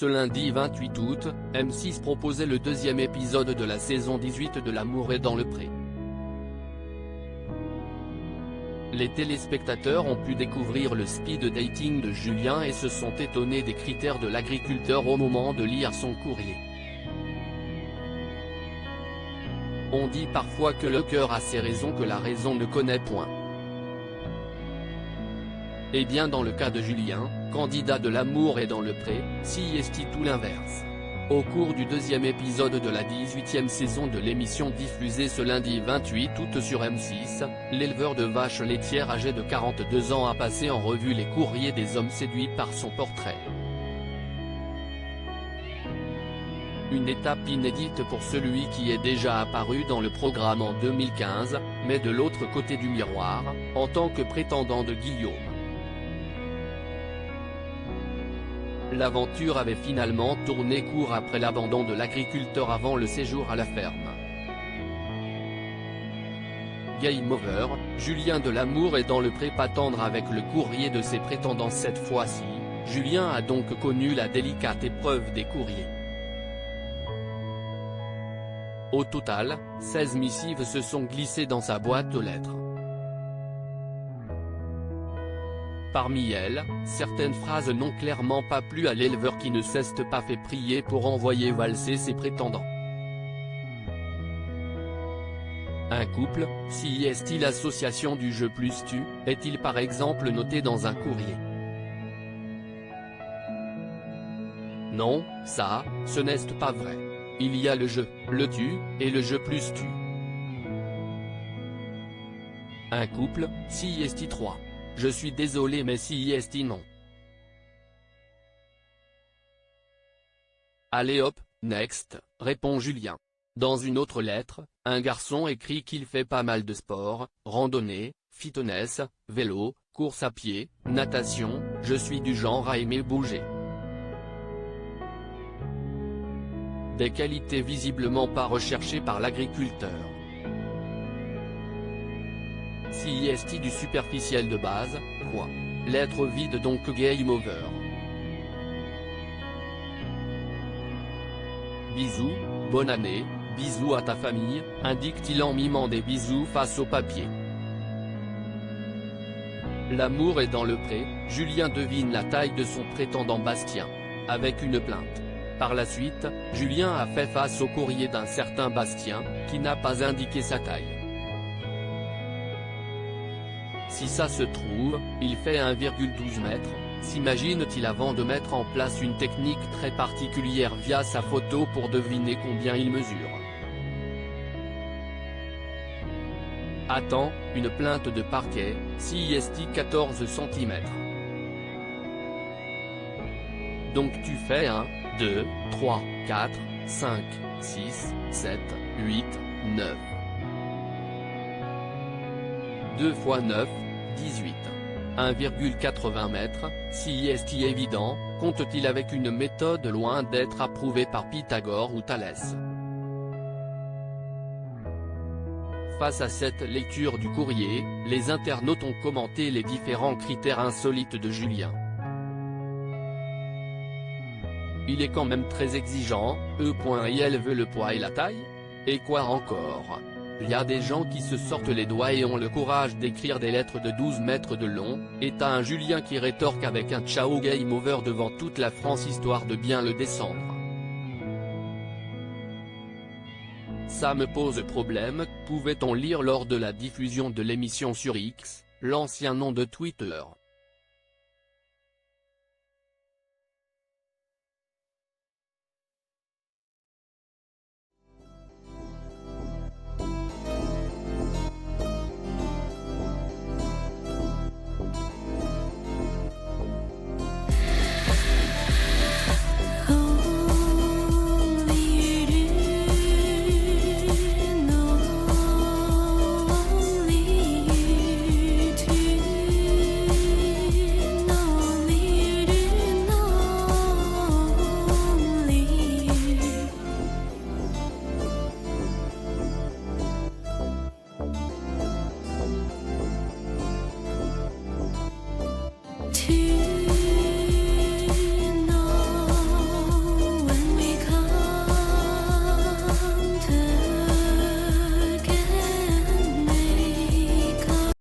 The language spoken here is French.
Ce lundi 28 août, M6 proposait le deuxième épisode de la saison 18 de L'amour est dans le pré. Les téléspectateurs ont pu découvrir le speed dating de Julien et se sont étonnés des critères de l'agriculteur au moment de lire son courrier. On dit parfois que le cœur a ses raisons que la raison ne connaît point. Eh bien dans le cas de Julien, candidat de L'amour est dans le pré, si est tout l'inverse. Au cours du deuxième épisode de la 18e saison de l'émission diffusée ce lundi 28 août sur M6, l'éleveur de vaches laitières âgé de 42 ans a passé en revue les courriers des hommes séduits par son portrait. Une étape inédite pour celui qui est déjà apparu dans le programme en 2015, mais de l'autre côté du miroir, en tant que prétendant de Guillaume. L'aventure avait finalement tourné court après l'abandon de l'agriculteur avant le séjour à la ferme. Game over, Julien de L'amour est dans le pré pas tendre avec le courrier de ses prétendants cette fois-ci, Julien a donc connu la délicate épreuve des courriers. Au total, 16 missives se sont glissées dans sa boîte aux lettres. Parmi elles, certaines phrases n'ont clairement pas plu à l'éleveur qui ne s'est pas fait prier pour envoyer valser ses prétendants. Un couple, si est-il l'association du jeu plus tu, est-il par exemple noté dans un courrier? Non, ça, ce n'est pas vrai. Il y a le jeu, le tu, et le jeu plus tu. Un couple, si est 3. Je suis désolé mais si est non. Allez hop, next, répond Julien. Dans une autre lettre, un garçon écrit qu'il fait pas mal de sport, randonnée, fitness, vélo, course à pied, natation, je suis du genre à aimer bouger. Des qualités visiblement pas recherchées par l'agriculteur. Si est du superficiel de base, quoi. Lettre vide donc game over. Bisous, bonne année, bisous à ta famille, indique-t-il en mimant des bisous face au papier. L'amour est dans le pré, Julien devine la taille de son prétendant Bastien. Avec une plainte. Par la suite, Julien a fait face au courrier d'un certain Bastien, qui n'a pas indiqué sa taille. Si ça se trouve, il fait 1,12 m, s'imagine-t-il avant de mettre en place une technique très particulière via sa photo pour deviner combien il mesure. Attends, une plainte de parquet, si est 14 cm. Donc tu fais 1, 2, 3, 4, 5, 6, 7, 8, 9. 2 x 9, 18. 1,80 m, si est évident, compte-t-il avec une méthode loin d'être approuvée par Pythagore ou Thalès. Face à cette lecture du courrier, les internautes ont commenté les différents critères insolites de Julien. Il est quand même très exigeant, il veut le poids et la taille? Et quoi encore? Il y a des gens qui se sortent les doigts et ont le courage d'écrire des lettres de 12 mètres de long, et t'as un Julien qui rétorque avec un ciao game over devant toute la France histoire de bien le descendre. Ça me pose problème, pouvait-on lire lors de la diffusion de l'émission sur X, l'ancien nom de Twitter.